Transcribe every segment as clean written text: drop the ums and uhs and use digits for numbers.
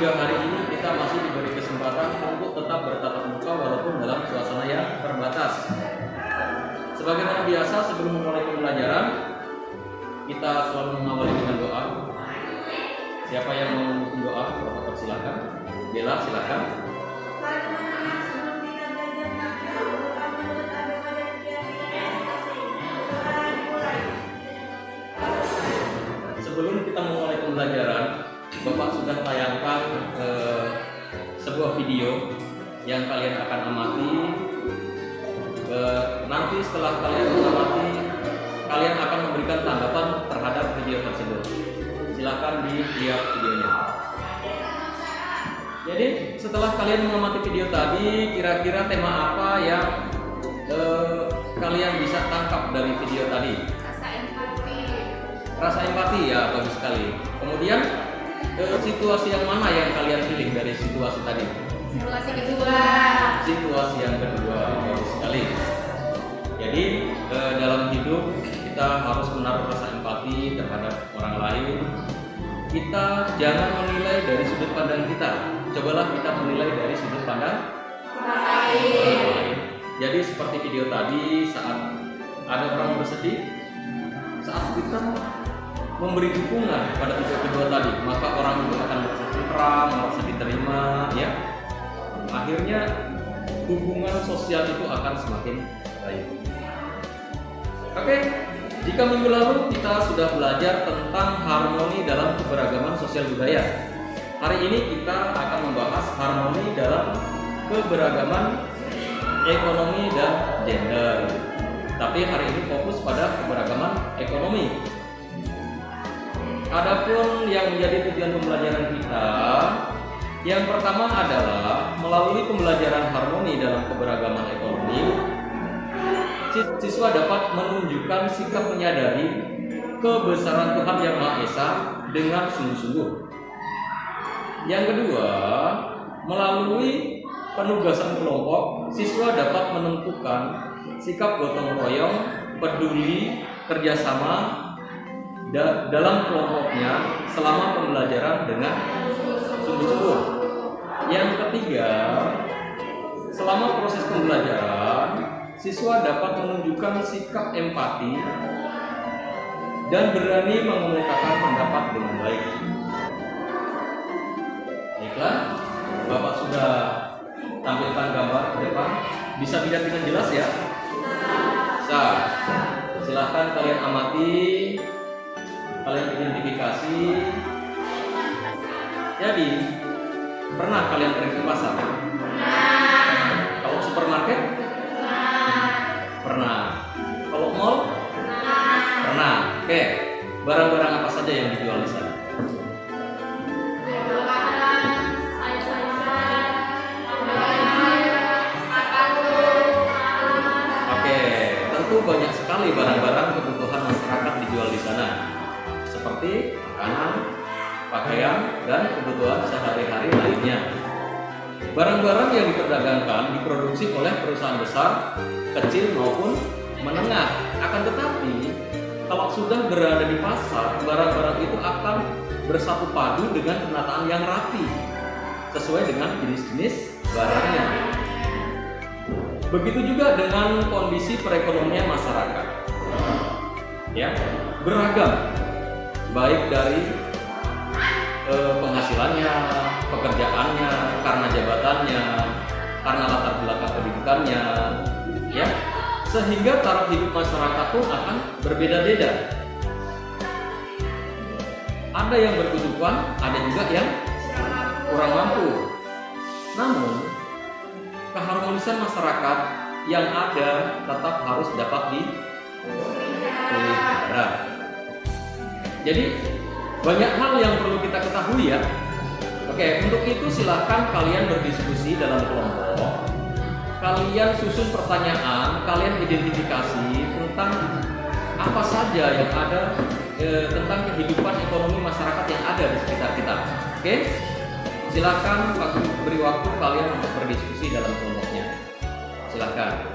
juga hari ini kita masih diberi kesempatan untuk tetap bertatap muka walaupun dalam suasana yang terbatas. Sebagaimana biasa sebelum memulai pembelajaran, kita selalu mengawali dengan doa. Siapa yang mau doa? Bapak silakan. Bella silakan. Sebelum kita memulai pembelajaran, Bapak sudah tayangkan sebuah video yang kalian akan amati. Nanti setelah kalian mengamati, kalian akan memberikan tanggapan terhadap video tersebut. Silakan dilihat videonya. Jadi setelah kalian mengamati video tadi, kira-kira tema apa yang kalian bisa tangkap dari video tadi? Rasa empati ya, bagus sekali. Kemudian situasi yang mana yang kalian pilih dari situasi tadi? Situasi kedua. Situasi yang kedua, bagus sekali. Jadi dalam hidup kita harus menaruh rasa empati terhadap orang lain. Kita jangan menilai dari sudut pandang kita. Cobalah kita menilai dari sudut pandang orang lain. Jadi seperti video tadi, saat ada orang bersedih, saat kita memberi dukungan pada pihak kedua tadi, maka orang itu akan merasa tenteram, merasa diterima, ya. Akhirnya hubungan sosial itu akan semakin baik. Oke, jika minggu lalu kita sudah belajar tentang harmoni dalam keberagaman sosial budaya, hari ini kita akan membahas harmoni dalam keberagaman ekonomi dan gender. Tapi hari ini fokus pada keberagaman ekonomi. Adapun yang menjadi tujuan pembelajaran kita, yang pertama adalah melalui pembelajaran harmoni dalam keberagaman ekonomi, siswa dapat menunjukkan sikap menyadari kebesaran Tuhan Yang Maha Esa dengan sungguh-sungguh. Yang kedua, melalui penugasan kelompok, siswa dapat menentukan sikap gotong royong, peduli, kerjasama dalam kelompoknya selama pembelajaran dengan sungguh-sungguh. Yang ketiga, selama proses pembelajaran, siswa dapat menunjukkan sikap empati dan berani mengemukakan pendapat dengan baik. Baiklah, Bapak sudah tampilkan gambar ke depan. Bisa dilihat dengan jelas ya? Bisa. Silahkan kalian amati, kalian identifikasi. Jadi, pernah kalian pergi ke pasar? Kalau supermarket? Pernah. Kalau mall? Pernah. Oke. Barang-barang apa saja yang dijual di sana? Oke, tentu banyak sekali barang-barang kebutuhan masyarakat dijual di sana, seperti makanan, pakaian, dan kebutuhan sehari-hari lainnya. Barang-barang yang diperdagangkan diproduksi oleh perusahaan besar, kecil maupun menengah. Akan tetapi, kalau sudah berada di pasar, barang-barang itu akan bersatu padu dengan penataan yang rapi, sesuai dengan jenis-jenis barangnya. Begitu juga dengan kondisi perekonomian masyarakat. Ya, beragam, baik dari penghasilannya, pekerjaannya, karena jabatannya, karena latar belakang pendidikannya, ya, sehingga taraf hidup masyarakat pun akan berbeda-beda. Ada yang berkecukupan, ada juga yang kurang mampu. Namun, keharmonisan masyarakat yang ada tetap harus dapat dipelihara. Jadi banyak hal yang perlu kita ketahui ya. Oke, untuk itu silahkan kalian berdiskusi dalam kelompok. Kalian susun pertanyaan, kalian identifikasi tentang apa saja yang ada tentang kehidupan ekonomi masyarakat yang ada di sekitar kita. Oke, silakan beri waktu kalian untuk berdiskusi dalam kelompoknya. Silakan.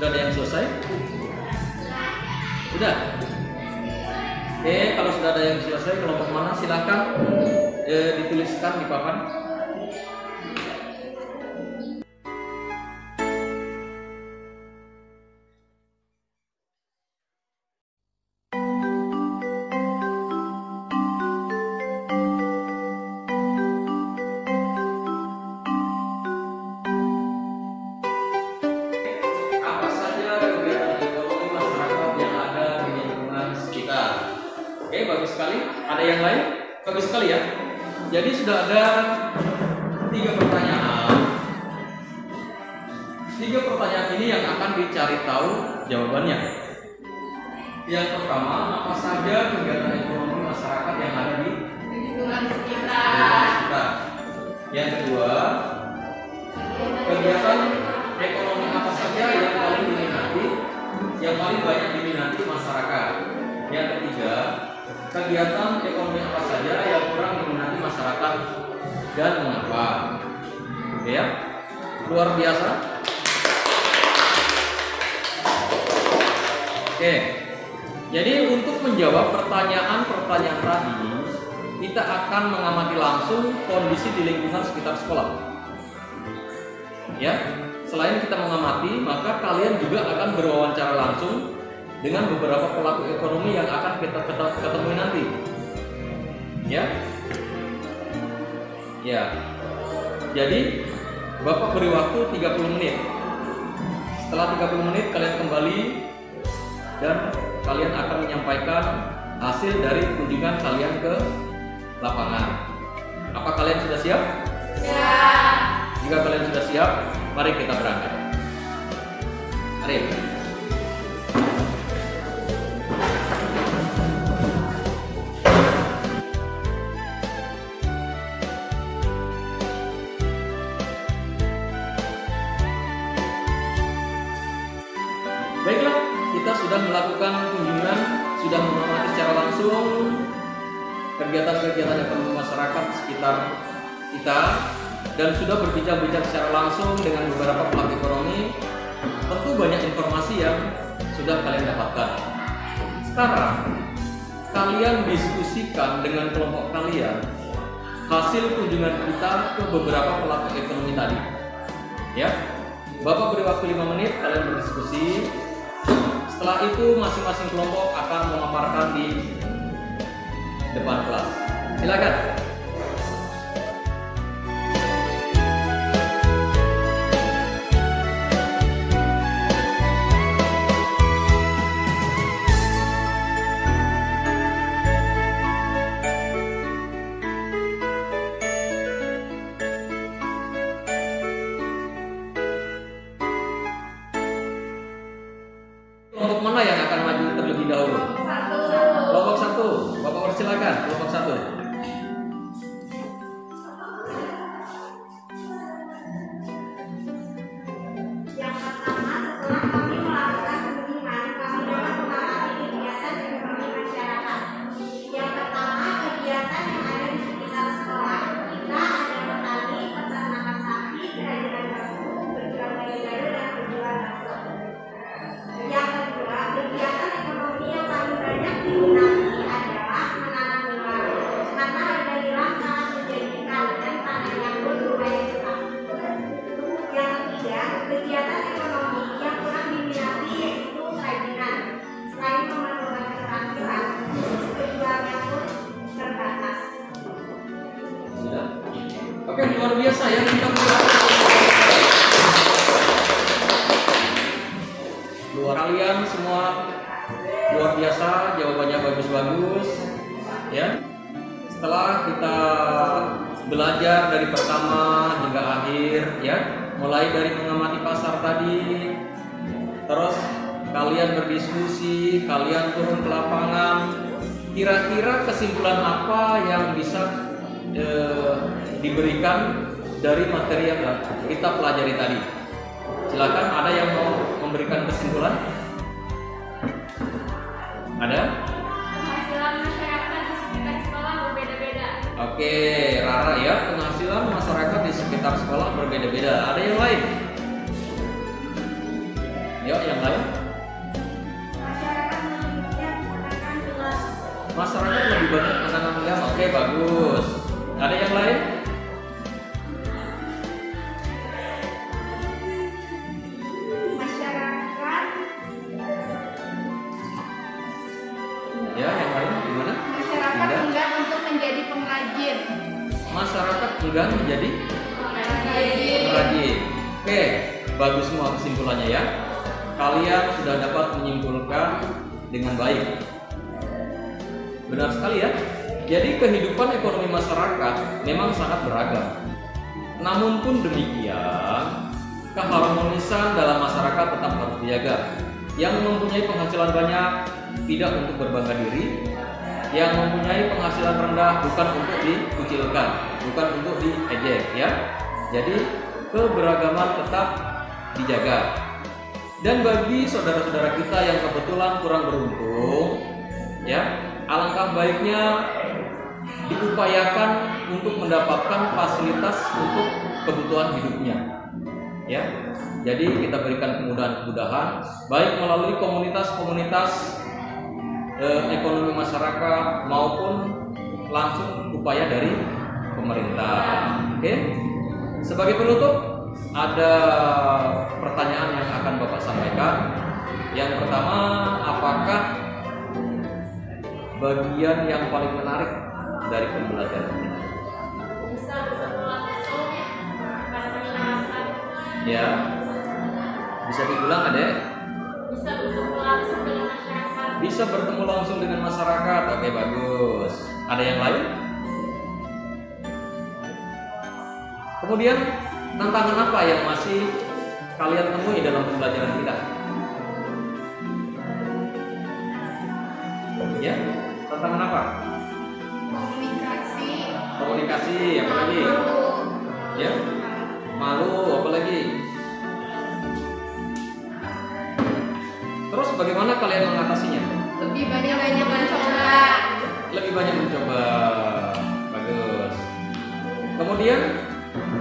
Sudah ada yang selesai? Sudah? Oke, kalau sudah ada yang selesai, kelompok mana silakan dituliskan di papan. Oke, bagus sekali. Ada yang lain? Bagus sekali ya. Jadi sudah ada 3 pertanyaan. 3 pertanyaan ini yang akan dicari tahu jawabannya. Yang pertama, apa saja kegiatan ekonomi masyarakat yang ada di lingkungan sekitar. Yang kedua, kegiatan ekonomi apa saja yang paling diminati, yang paling banyak diminati masyarakat. Yang ketiga, kegiatan ekonomi apa saja yang kurang diminati masyarakat dan mengapa? Oke ya, luar biasa. Oke, jadi untuk menjawab pertanyaan-pertanyaan tadi, kita akan mengamati langsung kondisi di lingkungan sekitar sekolah. Ya, selain kita mengamati, maka kalian juga akan berwawancara langsung dengan beberapa pelaku ekonomi yang akan kita ketemu nanti. Ya. Ya. Jadi Bapak beri waktu 30 menit. Setelah 30 menit kalian kembali dan kalian akan menyampaikan hasil dari kunjungan kalian ke lapangan. Apa kalian sudah siap? Siap. Jika kalian sudah siap, mari kita berangkat. Mari. Baiklah, kita sudah melakukan kunjungan, sudah mengamati secara langsung kegiatan-kegiatan ekonomi masyarakat di sekitar kita, dan sudah berbincang-bincang secara langsung dengan beberapa pelaku ekonomi. Tentu banyak informasi yang sudah kalian dapatkan. Sekarang kalian diskusikan dengan kelompok kalian hasil kunjungan kita ke beberapa pelaku ekonomi tadi. Ya, Bapak beri waktu 5 menit, kalian berdiskusi. Setelah itu masing-masing kelompok akan memaparkan di depan kelas. Silakan. Kelompok mana yang akan maju terlebih dahulu? Kelompok 1. Bapak persilakan, kelompok 1. Yang pertama, setelah kami melakukan kunjungan, kami dapat mengamati kegiatan ekonomi masyarakat. Yang pertama, kegiatan yang ada di sekitar sekolah. Kita ada petani, peternakan sapi, kerajinan bambu, berjual gado-gado, dan berjual bakso. Yang kedua, kegiatan ekonomi yang paling banyak diminati adalah menanam nilam, karena harga nilam sangat menjanjikan dan panennya pun lumayan cepat. Yang ketiga, kegiatan ekonomi yang kurang diminati yaitu kerajinan. Selain memerlukan keterampilan, khusus penjualnya pun terbatas. Sudah? Oke, luar biasa ya, kita luar kalian semua luar biasa, jawabannya bagus-bagus ya. Setelah kita belajar dari pertama hingga akhir ya, mulai dari mengamati pasar tadi, terus kalian berdiskusi, kalian turun ke lapangan, kira-kira kesimpulan apa yang bisa diberikan dari materi yang kita pelajari tadi? Silakan, ada yang mau memberikan kesimpulan? Ada? Penghasilan masyarakat di sekitar sekolah berbeda-beda. Oke, Rara ya, penghasilan masyarakat di sekitar sekolah berbeda-beda. Ada yang lain? Ya, yang lain? Masyarakat lebih banyak menggunakan gelas. Masyarakat lebih banyak menanam agama. Oke, bagus. Ada yang lain? Masyarakat Ya, yang lain gimana? masyarakat Tidak. enggan untuk menjadi pengrajin. Masyarakat enggan menjadi pengrajin. Oke, bagus semua kesimpulannya ya. Kalian sudah dapat menyimpulkan dengan baik. Benar sekali ya. Jadi kehidupan ekonomi masyarakat memang sangat beragam. Namun pun demikian, keharmonisan dalam masyarakat tetap harus dijaga. Yang mempunyai penghasilan banyak tidak untuk berbangga diri, yang mempunyai penghasilan rendah bukan untuk dikucilkan, bukan untuk diejek ya. Jadi keberagaman tetap dijaga. Dan bagi saudara-saudara kita yang kebetulan kurang beruntung, ya, alangkah baiknya diupayakan untuk mendapatkan fasilitas untuk kebutuhan hidupnya. Ya, jadi kita berikan kemudahan-kemudahan baik melalui komunitas-komunitas ekonomi masyarakat maupun langsung upaya dari pemerintah. Oke. Sebagai penutup, ada pertanyaan yang akan Bapak sampaikan. Yang pertama, apakah bagian yang paling menarik dari pembelajaran ini? Bisa bertemu langsung pada masyarakat. Ya, bisa diulang adek? Bisa bertemu langsung dengan masyarakat. Bisa bertemu langsung dengan masyarakat. Oke, bagus. Ada yang lain? Kemudian tantangan apa yang masih kalian temui dalam pembelajaran kita? Ya, tantangan apa? Komunikasi. Komunikasi, apa lagi? Ya, malu, apa lagi? Terus bagaimana kalian mengatasinya? Lebih banyak mencoba. Lebih banyak mencoba. Bagus. Kemudian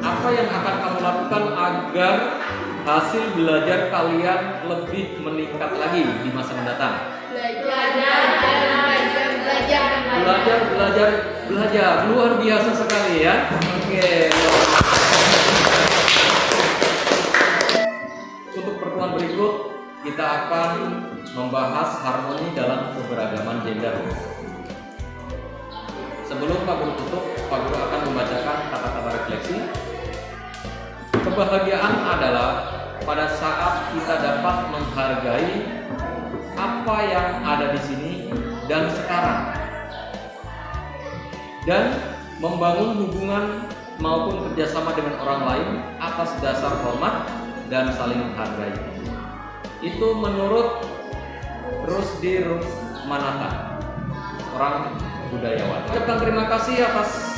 apa yang akan kamu lakukan agar hasil belajar kalian lebih meningkat lagi di masa mendatang? Belajar. Luar biasa sekali ya. Oke. Untuk pertemuan berikut kita akan membahas harmoni dalam keberagaman gender. Sebelum Pak Guru tutup, Pak Guru akan membacakan kata-kata refleksi. Kebahagiaan adalah pada saat kita dapat menghargai apa yang ada di sini dan sekarang, dan membangun hubungan maupun kerjasama dengan orang lain atas dasar hormat dan saling menghargai. Itu menurut Rusdi Manata, orang budayawan. Ucapkan terima kasih atas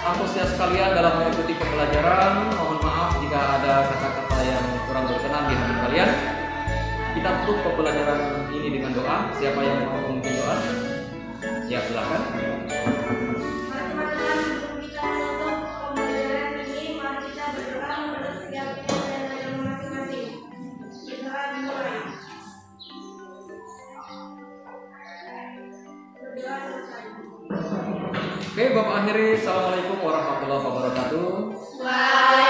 antusias kalian dalam mengikuti pembelajaran. Mohon maaf jika ada kata-kata yang kurang berkenan di hati kalian. Kita tutup pembelajaran ini dengan doa. Siapa yang mau memimpin doa? Ya, silakan. Teman-teman, sebelum kita menutup pembelajaran ini, mari kita berdoa menurut keyakinan dan agama masing-masing. Berdoa dimulai. Berdoa selesai. Oke, Bapak akhiri. Assalamualaikum warahmatullahi wabarakatuh. Waalaikumsalam.